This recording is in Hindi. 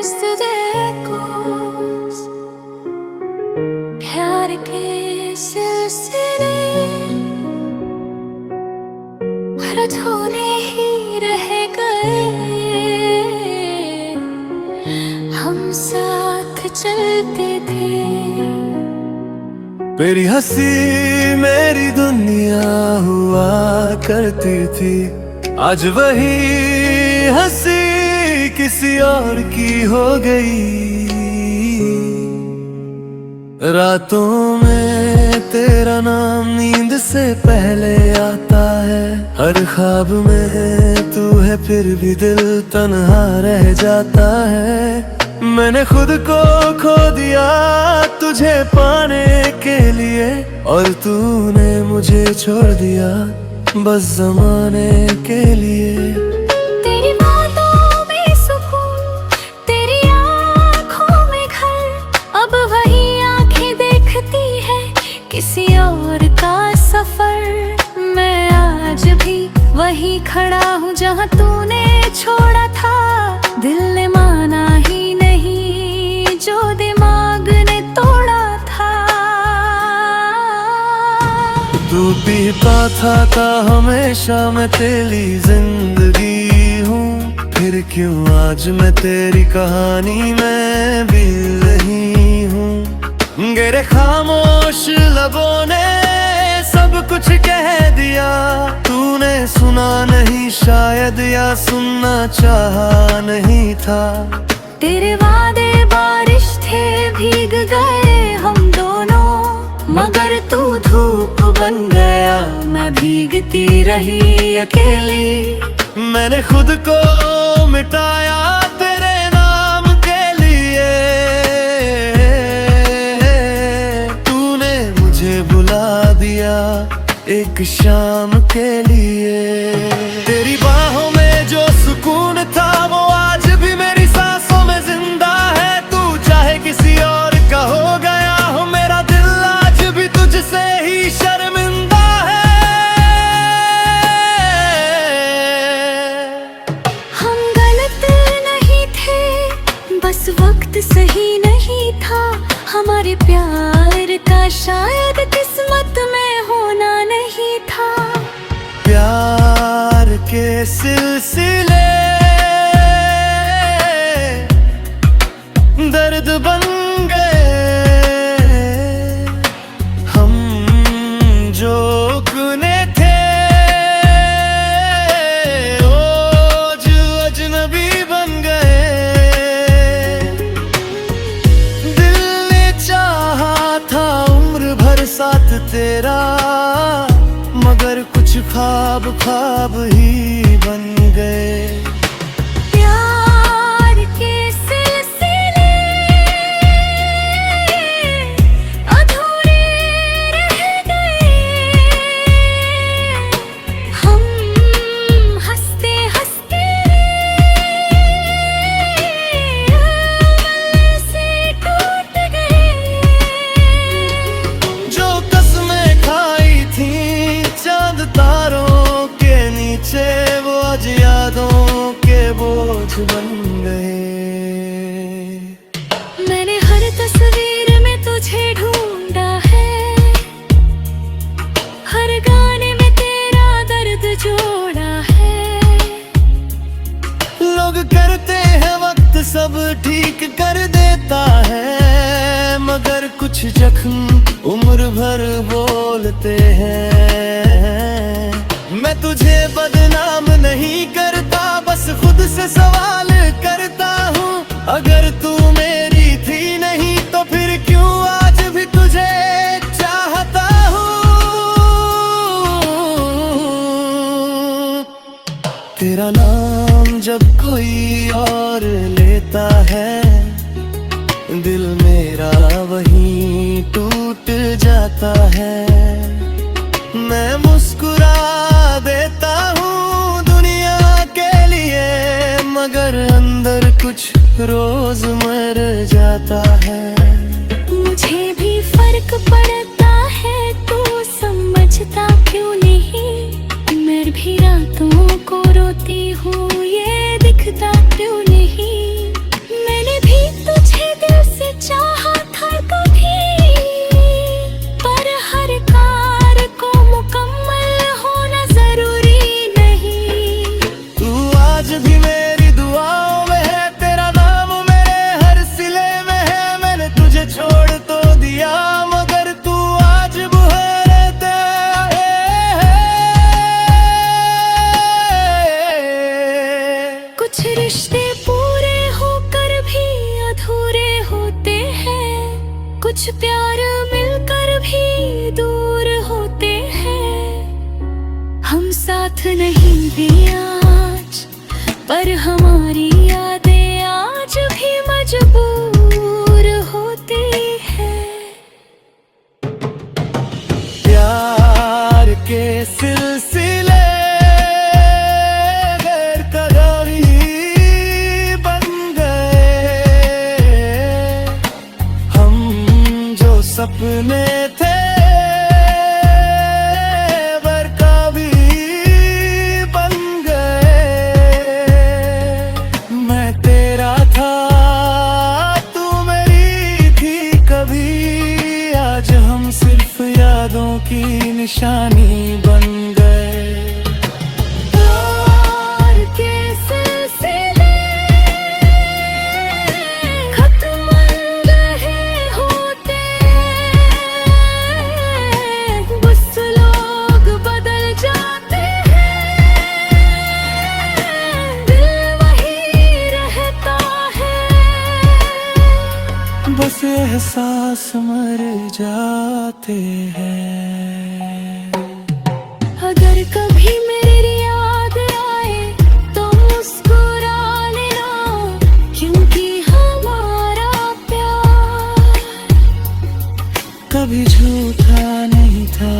yesterday goes, प्यार के सिलसिले अधूरे ही रह गए। हम साथ चलते थे, मेरी हंसी मेरी दुनिया हुआ करती थी। आज वही हंसी किसी और की हो गई। रातों में तेरा नाम नींद से पहले आता है। हर ख्वाब में तू है फिर भी दिल तन्हा रह जाता है। मैंने खुद को खो दिया तुझे पाने के लिए, और तूने मुझे छोड़ दिया बस ज़माने के लिए। तेरी बातों में सुकून, तेरी आँखों में घर, अब वही आँखें देखती है किसी और का सफर। मैं आज भी वही खड़ा हूँ जहाँ तूने छोड़ा था। दिल ने माना ही नहीं जो दिमाग ने तोड़ा था। तू पीता था हमेशा मैं तेरी जिंदगी हूँ, फिर क्यों आज मैं तेरी कहानी में भी नहीं हूँ। गिरे खामोश लबों ने सब कुछ कह दिया। तूने सुना नहीं शायद, या सुनना चाहा नहीं था। तेरे वादे बारिश थे, भीग गए हम दोनों, मगर तू धूप बन गया, मैं भीगती रही अकेली। मैंने खुद को मिटाया तेरे नाम के लिए। तूने मुझे बुला दिया एक शाम के लिए। तेरी बाहों में जो सुकून था वो आज भी मेरी सांसों में जिंदा है। तू चाहे किसी और का हो गया हो, मेरा दिल आज भी तुझसे ही शर्मिंदा है। हम गलत नहीं थे, बस वक्त सही नहीं था। हमारे प्यार का शायद किस्मत में होना नहीं था। प्यार के सिलसिले दर्द बन गए। हम जो कुने थे आज अजनबी बन गए। दिल ने चाहा था उम्र भर साथ तेरा, मगर कुछ ख्वाब ख्वाब ही बन गए। प्यार के सिलसिले अधूरे रह गए। हम हंसते हंसते गले से टूट गए। जो कसमें खाई थी चांद तारों के नीचे, वो आज यादों के बोझ बन गए। मैंने हर तस्वीर में तुझे ढूंढा है, हर गाने में तेरा दर्द जोड़ा है। लोग करते हैं वक्त सब ठीक कर देता है, मगर कुछ जख्म उम्र भर बोलते हैं। मैं तुझे बदनाम नहीं करता, बस खुद से सवाल करता हूँ। अगर तू मेरी थी नहीं तो फिर क्यों आज भी तुझे चाहता हूँ। तेरा नाम जब कोई और लेता है, दिल मेरा वहीं टूट जाता है। मैं मुस्कुरा देता हूँ दुनिया के लिए, मगर अंदर कुछ रोज मर जाता है। मुझे भी फर्क पड़ता है, तू समझता क्यों नहीं। मैं भी रातों को रोती हूँ, ये दिखता क्यों नहीं। मैंने कुछ रिश्ते पूरे होकर भी अधूरे होते हैं, कुछ प्यार मिलकर भी दूर होते हैं। हम साथ नहीं भी आज, पर हमारी यादें आज भी मजबूर होती है। प्यार के सिलसिले गैर करारी बन गए, हम जो सपने थे बरकावी बन गए। मैं तेरा था, तू मेरी थी कभी, आज हम सिर्फ यादों की निशानी बन गए। प्यार के सिलसिले खत्म रहे होते हैं, बस लोग बदल जाते हैं, दिल वही रहता है। बस एहसास मर जाते हैं। अगर कभी मेरी याद आए तो मुस्कुरा लेना, क्योंकि हमारा प्यार कभी झूठा नहीं था।